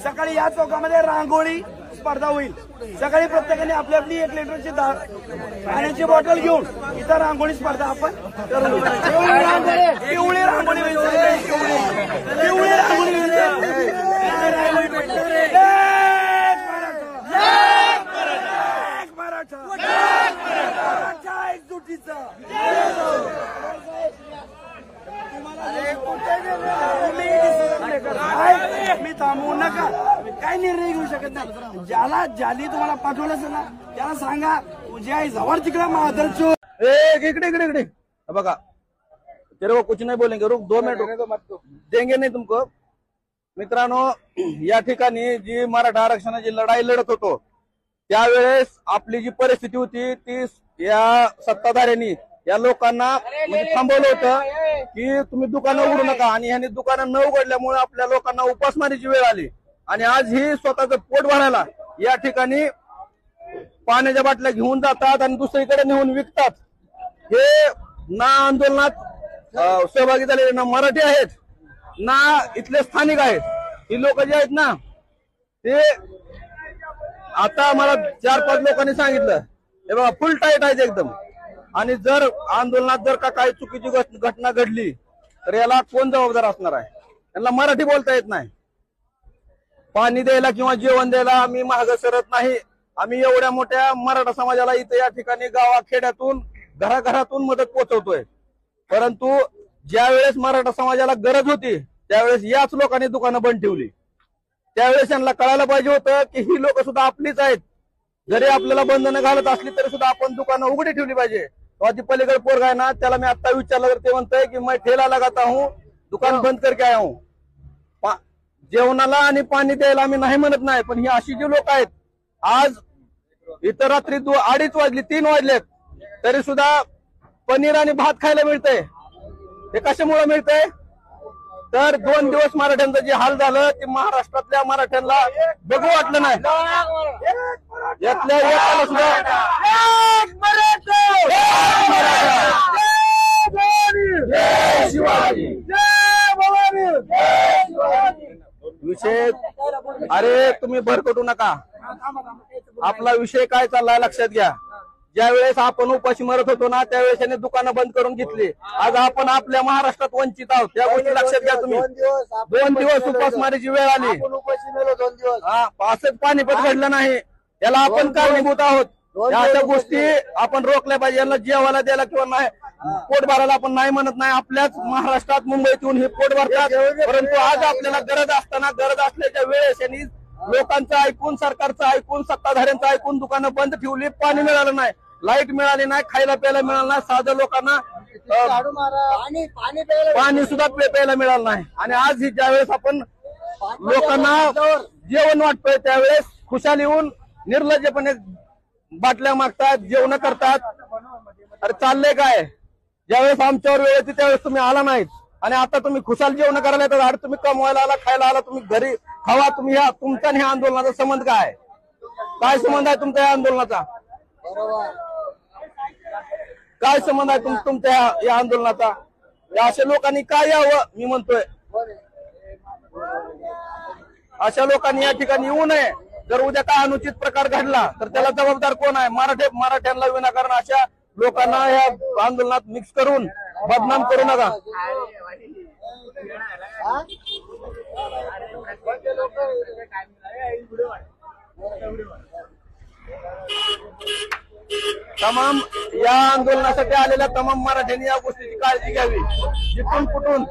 सकाळी या चौकामध्ये रांगोळी स्पर्धा होईल। सकाळी प्रत्येकाने आपली आपली 1 लिटरची पाण्याची बॉटल घेऊन इथं रांगोळी स्पर्धा आपण करू। पिवळी रांगोळी होईल, पिवळी रांगोळी होईल। एकजुटीचा मी थांबवू नका, काय निर्णय घेऊ शकत नाही। ज्याला तुम्हाला पाठवलं असेल ना त्याला सांगा तुझ्या आई जवळ तिकडे माधर चोर। इकडे इकडे इकडे बघा, तेरे को कुछ नहीं बोलेंगे, रुक 2 मिनट देंगे नहीं तुमको। मित्रांनो, या ठिकाणी जी मराठा आरक्षणाची लढाई लढत होतो त्यावेळेस आपली जी परिस्थिती होती ती या सत्ताधाऱ्यांनी या लोकांना म्हणजे थांबवलं होतं की तुम्ही दुकानं उघडू नका, आणि ह्यांनी दुकानं न उघडल्यामुळे आपल्या लोकांना उपासमारीची वेळ आली। आणि आज ही स्वतःचं पोट भरायला या ठिकाणी पाण्याच्या बाटल्या घेऊन जातात आणि दुसरीकडे नेऊन विकतात। हे ना आंदोलनात सहभागी झालेले ना मराठी आहेत ना इथले स्थानिक आहेत। ही लोक जे आहेत ना ते आता मला 4-5 लोकांनी सांगितलं हे बघा फुल टाईट आहेत एकदम, आणि जर आंदोलनात जर का काही चुकीची घटना घडली तर याला कोण जबाबदार असणार आहे? त्यांना मराठी बोलता येत नाही। पाणी द्यायला किंवा जेवण द्यायला आम्ही मागे सरत नाही। आम्ही एवढ्या मोठ्या मराठा समाजाला इथे या ठिकाणी गावाखेड्यातून घराघरातून मदत पोहोचवतोय, परंतु ज्या वेळेस मराठा समाजाला गरज होती त्यावेळेस याच लोकांनी दुकानं बंद ठेवली। त्यावेळेस त्यांना कळायला पाहिजे होतं की ही लोक सुद्धा आपलीच आहेत, जरी आपल्याला बंधनं घालत असली तरी सुद्धा आपण दुकानं उघडी ठेवली पाहिजे। ती पलीकडे पोरगा आहे ना त्याला मी आता विचारलं तर ते म्हणतंय की मैं ठेला लगाता हूं, दुकान बंद करके आया हूं। जेवणाला आणि पाणी द्यायला आम्ही नाही म्हणत नाही, पण ही अशी जी लोक आहेत आज इतर रात्री 2:30 वाजली 3 वाजलेत तरी सुद्धा पनीर आणि भात खायला मिळतंय। हे कशामुळे मिळतंय तर 2 दिवस मराठ्यांचं जे हाल झालं ते महाराष्ट्रातल्या मराठ्यांना बघू वाटलं नाही। यातल्या एकाला सुद्धा विषय अरे तुम्ही भरकटू नका, आपला विषय काय चाललाय लक्षात घ्या। ज्यावेळेस आपण उपाशी मरत होतो ना त्यावेळेस त्यांनी दुकानं बंद करून घेतली। आज आपण आपल्या महाराष्ट्रात वंचित आहोत, त्या गोष्टी लक्षात घ्या तुम्ही। 2 दिवस उपासमारीची वेळ आली, असंच पाणीपत घडलं नाही, याला आपण कारणीभूत आहोत। या अशा गोष्टी आपण रोखल्या पाहिजे। यांना जेवायला द्यायला किंवा नाही पोट भरायला आपण नाही म्हणत नाही, आपल्याच महाराष्ट्रात मुंबईत येऊन हे पोट भरतात, परंतु आज आपल्याला गरज असताना गरज असल्याच्या वेळेस यांनी लोकांचं ऐकून सरकारचं ऐकून सत्ताधाऱ्यांचं ऐकून दुकानं बंद ठेवली। पाणी मिळालं नाही, लाईट मिळाली नाही, खायला प्यायला मिळालं नाही, साधं लोकांना पाणी सुद्धा प्यायला मिळालं नाही। आणि आज ही ज्यावेळेस आपण लोकांना जेवण वाटतोय त्यावेळेस खुशाल येऊन निर्लज्जपणे बाटल्या मागतात, जेवण करतात। अरे चाललंय काय? ज्यावेळेस आमच्यावर वेळ येते त्यावेळेस तुम्ही आला नाहीत, आणि आता तुम्ही खुशाल जेवण करायला येतात। अरे तुम्ही कमवायला आला, खायला आला, तुम्ही घरी खावा। तुम्ही तुमचा आणि ह्या आंदोलनाचा संबंध काय? काय संबंध आहे तुमच्या या आंदोलनाचा? काय संबंध आहे तुमच्या या आंदोलनाचा? या अशा लोकांनी काय यावं मी म्हणतोय, अशा लोकांनी या ठिकाणी येऊ नये। जर उद्या काय अनुचित प्रकार घडला तर त्याला जबाबदार कोण आहे? मराठ्यांना विनाकारण अशा लोकांना या आंदोलनात मिक्स करून बदनाम करू नका। तमाम या आंदोलनासाठी आलेल्या तमाम मराठ्यांनी या गोष्टीची काळजी घ्यावी। जिथून कुठून